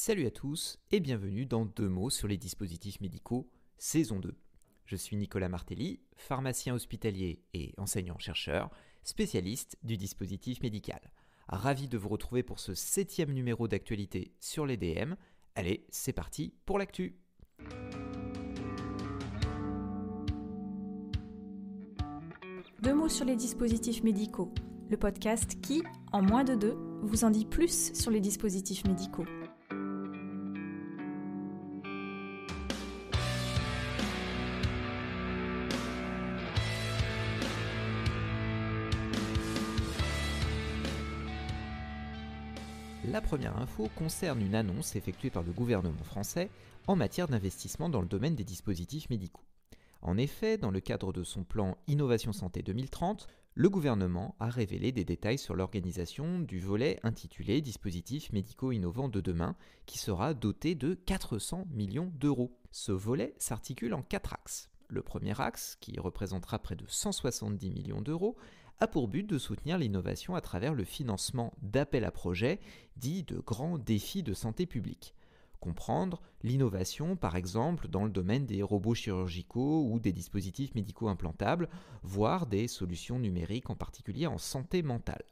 Salut à tous et bienvenue dans 2 mots sur les dispositifs médicaux, saison 2. Je suis Nicolas Martelly, pharmacien hospitalier et enseignant-chercheur, spécialiste du dispositif médical. Ravi de vous retrouver pour ce 7e numéro d'actualité sur les DM. Allez, c'est parti pour l'actu. Deux mots sur les dispositifs médicaux, le podcast qui, en moins de 2, vous en dit plus sur les dispositifs médicaux. La première info concerne une annonce effectuée par le gouvernement français en matière d'investissement dans le domaine des dispositifs médicaux. En effet, dans le cadre de son plan Innovation Santé 2030, le gouvernement a révélé des détails sur l'organisation du volet intitulé Dispositifs médicaux innovants de demain, qui sera doté de 400 millions d'euros. Ce volet s'articule en 4 axes. Le premier axe, qui représentera près de 170 millions d'euros, a pour but de soutenir l'innovation à travers le financement d'appels à projets dits de grands défis de santé publique. Comprendre l'innovation, par exemple, dans le domaine des robots chirurgicaux ou des dispositifs médicaux implantables, voire des solutions numériques, en particulier en santé mentale.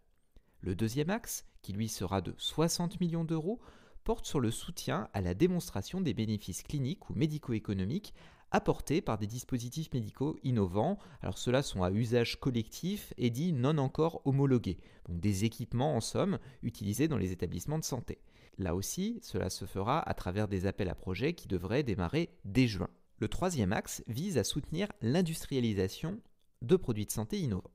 Le deuxième axe, qui lui sera de 60 millions d'euros, porte sur le soutien à la démonstration des bénéfices cliniques ou médico-économiques apportés par des dispositifs médicaux innovants. Alors ceux-là sont à usage collectif et dits non encore homologués, donc des équipements en somme utilisés dans les établissements de santé. Là aussi, cela se fera à travers des appels à projets qui devraient démarrer dès juin. Le troisième axe vise à soutenir l'industrialisation de produits de santé innovants.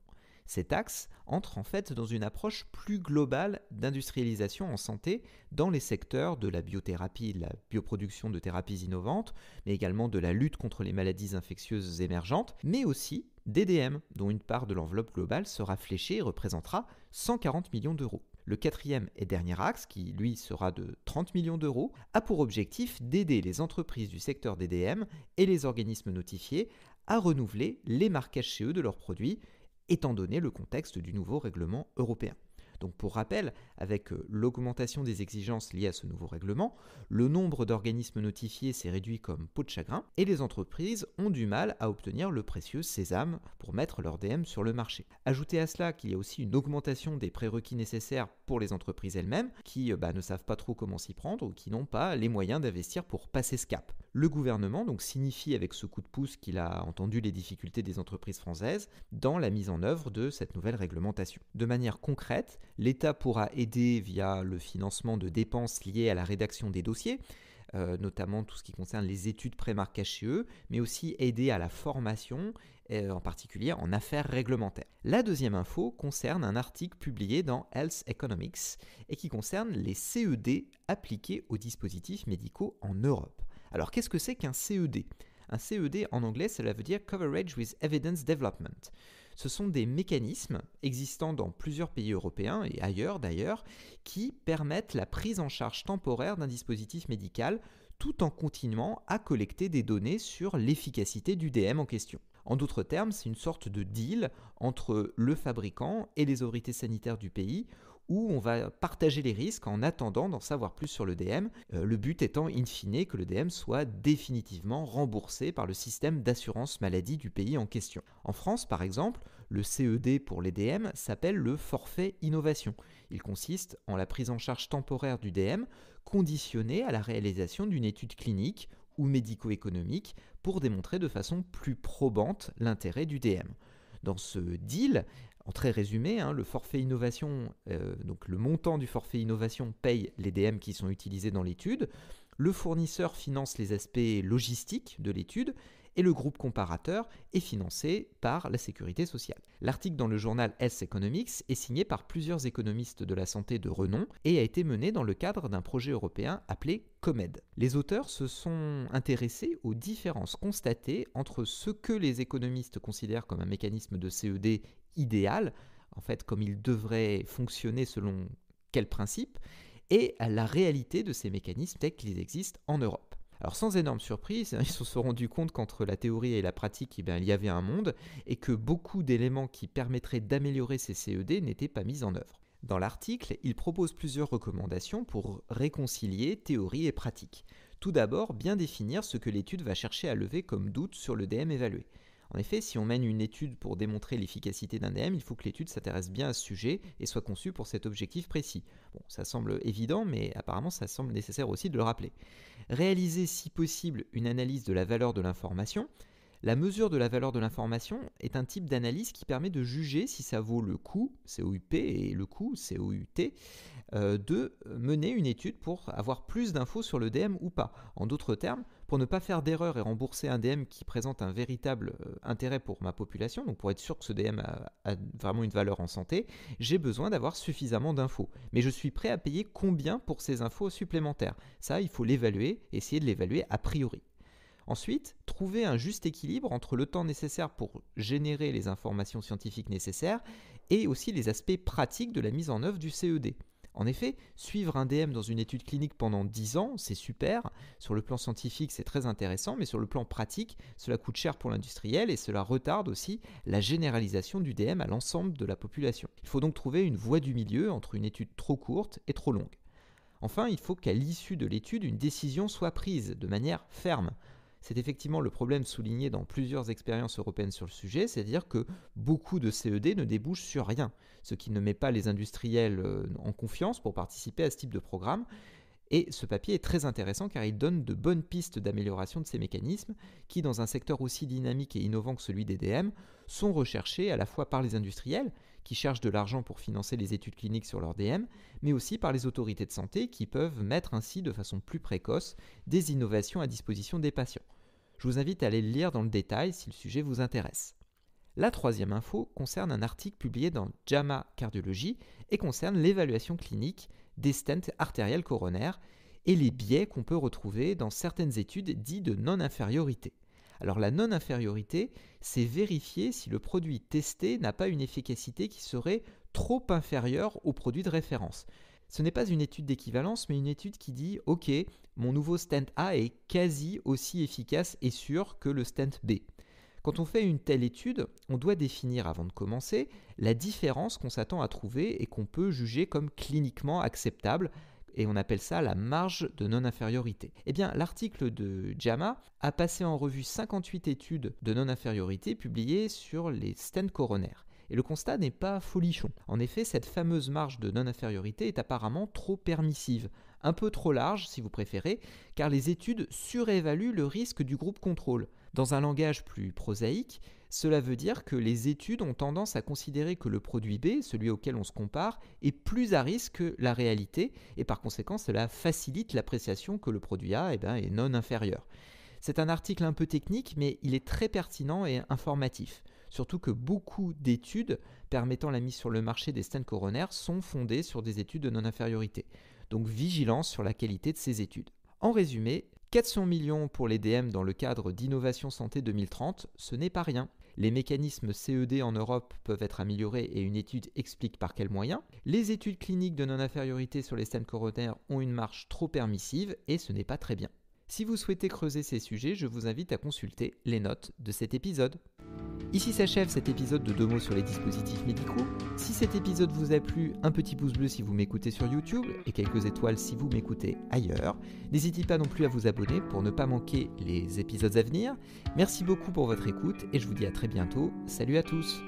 Cet axe entre en fait dans une approche plus globale d'industrialisation en santé dans les secteurs de la biothérapie, de la bioproduction de thérapies innovantes, mais également de la lutte contre les maladies infectieuses émergentes, mais aussi d'EDM, dont une part de l'enveloppe globale sera fléchée et représentera 140 millions d'euros. Le quatrième et dernier axe, qui lui sera de 30 millions d'euros, a pour objectif d'aider les entreprises du secteur d'EDM et les organismes notifiés à renouveler les marquages CE de leurs produits, étant donné le contexte du nouveau règlement européen. Donc pour rappel, avec l'augmentation des exigences liées à ce nouveau règlement, le nombre d'organismes notifiés s'est réduit comme peau de chagrin et les entreprises ont du mal à obtenir le précieux sésame pour mettre leur DM sur le marché. Ajoutez à cela qu'il y a aussi une augmentation des prérequis nécessaires pour les entreprises elles-mêmes qui ne savent pas trop comment s'y prendre ou qui n'ont pas les moyens d'investir pour passer ce cap. Le gouvernement donc signifie avec ce coup de pouce qu'il a entendu les difficultés des entreprises françaises dans la mise en œuvre de cette nouvelle réglementation. De manière concrète, l'État pourra aider via le financement de dépenses liées à la rédaction des dossiers, notamment tout ce qui concerne les études pré-marquage CE, mais aussi aider à la formation, en particulier en affaires réglementaires. La deuxième info concerne un article publié dans Health Economics et qui concerne les CED appliqués aux dispositifs médicaux en Europe. Alors qu'est-ce que c'est qu'un CED ? Un CED en anglais, cela veut dire Coverage with Evidence Development. Ce sont des mécanismes existants dans plusieurs pays européens et ailleurs d'ailleurs qui permettent la prise en charge temporaire d'un dispositif médical tout en continuant à collecter des données sur l'efficacité du DM en question. En d'autres termes, c'est une sorte de deal entre le fabricant et les autorités sanitaires du pays où on va partager les risques en attendant d'en savoir plus sur le DM, le but étant in fine que le DM soit définitivement remboursé par le système d'assurance maladie du pays en question. En France par exemple, le CED pour les DM s'appelle le forfait innovation. Il consiste en la prise en charge temporaire du DM conditionnée à la réalisation d'une étude clinique ou médico-économique pour démontrer de façon plus probante l'intérêt du DM. Dans ce deal, en très résumé, le forfait innovation, donc le montant du forfait innovation paye les DM qui sont utilisés dans l'étude, le fournisseur finance les aspects logistiques de l'étude et le groupe comparateur est financé par la sécurité sociale. L'article dans le journal Health Economics est signé par plusieurs économistes de la santé de renom et a été mené dans le cadre d'un projet européen appelé COMED. Les auteurs se sont intéressés aux différences constatées entre ce que les économistes considèrent comme un mécanisme de CED idéal, en fait comme il devrait fonctionner selon quels principes, et à la réalité de ces mécanismes tels qu'ils existent en Europe. Alors sans énorme surprise, ils se sont rendus compte qu'entre la théorie et la pratique, il y avait un monde et que beaucoup d'éléments qui permettraient d'améliorer ces CED n'étaient pas mis en œuvre. Dans l'article, il propose plusieurs recommandations pour réconcilier théorie et pratique. Tout d'abord, bien définir ce que l'étude va chercher à lever comme doute sur le DM évalué. En effet, si on mène une étude pour démontrer l'efficacité d'un DM, il faut que l'étude s'intéresse bien à ce sujet et soit conçue pour cet objectif précis. Bon, ça semble évident, mais apparemment ça semble nécessaire aussi de le rappeler. Réaliser si possible une analyse de la valeur de l'information. La mesure de la valeur de l'information est un type d'analyse qui permet de juger si ça vaut le coût, COUP, et le coût, COUT, de mener une étude pour avoir plus d'infos sur le DM ou pas. En d'autres termes, pour ne pas faire d'erreur et rembourser un DM qui présente un véritable intérêt pour ma population, donc pour être sûr que ce DM a vraiment une valeur en santé, j'ai besoin d'avoir suffisamment d'infos. Mais je suis prêt à payer combien pour ces infos supplémentaires? Ça, il faut l'évaluer, essayer de l'évaluer a priori. Ensuite, trouver un juste équilibre entre le temps nécessaire pour générer les informations scientifiques nécessaires et aussi les aspects pratiques de la mise en œuvre du CED. En effet, suivre un DM dans une étude clinique pendant 10 ans, c'est super. Sur le plan scientifique, c'est très intéressant, mais sur le plan pratique, cela coûte cher pour l'industriel et cela retarde aussi la généralisation du DM à l'ensemble de la population. Il faut donc trouver une voie du milieu entre une étude trop courte et trop longue. Enfin, il faut qu'à l'issue de l'étude, une décision soit prise de manière ferme. C'est effectivement le problème souligné dans plusieurs expériences européennes sur le sujet, c'est-à-dire que beaucoup de CED ne débouchent sur rien, ce qui ne met pas les industriels en confiance pour participer à ce type de programme. Et ce papier est très intéressant car il donne de bonnes pistes d'amélioration de ces mécanismes qui, dans un secteur aussi dynamique et innovant que celui des DM, sont recherchés à la fois par les industriels qui cherchent de l'argent pour financer les études cliniques sur leur DM, mais aussi par les autorités de santé qui peuvent mettre ainsi de façon plus précoce des innovations à disposition des patients. Je vous invite à aller le lire dans le détail si le sujet vous intéresse. La troisième info concerne un article publié dans JAMA Cardiologie et concerne l'évaluation clinique des stents artériels coronaires et les biais qu'on peut retrouver dans certaines études dites de non-infériorité. Alors la non-infériorité, c'est vérifier si le produit testé n'a pas une efficacité qui serait trop inférieure au produit de référence. Ce n'est pas une étude d'équivalence, mais une étude qui dit « Ok, mon nouveau stent A est quasi aussi efficace et sûr que le stent B ». Quand on fait une telle étude, on doit définir avant de commencer la différence qu'on s'attend à trouver et qu'on peut juger comme cliniquement acceptable, et on appelle ça la marge de non-infériorité. Eh bien, l'article de JAMA a passé en revue 58 études de non-infériorité publiées sur les stents coronaires. Et le constat n'est pas folichon. En effet, cette fameuse marge de non-infériorité est apparemment trop permissive, un peu trop large si vous préférez, car les études surévaluent le risque du groupe contrôle. Dans un langage plus prosaïque, cela veut dire que les études ont tendance à considérer que le produit B, celui auquel on se compare, est plus à risque que la réalité, et par conséquent cela facilite l'appréciation que le produit A est non inférieur. C'est un article un peu technique, mais il est très pertinent et informatif. Surtout que beaucoup d'études permettant la mise sur le marché des stents coronaires sont fondées sur des études de non-infériorité. Donc vigilance sur la qualité de ces études. En résumé, 400 millions pour les DM dans le cadre d'Innovation Santé 2030, ce n'est pas rien. Les mécanismes CED en Europe peuvent être améliorés et une étude explique par quels moyens. Les études cliniques de non-infériorité sur les stents coronaires ont une marge trop permissive et ce n'est pas très bien. Si vous souhaitez creuser ces sujets, je vous invite à consulter les notes de cet épisode. Ici s'achève cet épisode de 2 mots sur les dispositifs médicaux. Si cet épisode vous a plu, un petit pouce bleu si vous m'écoutez sur YouTube et quelques étoiles si vous m'écoutez ailleurs. N'hésitez pas non plus à vous abonner pour ne pas manquer les épisodes à venir. Merci beaucoup pour votre écoute et je vous dis à très bientôt. Salut à tous!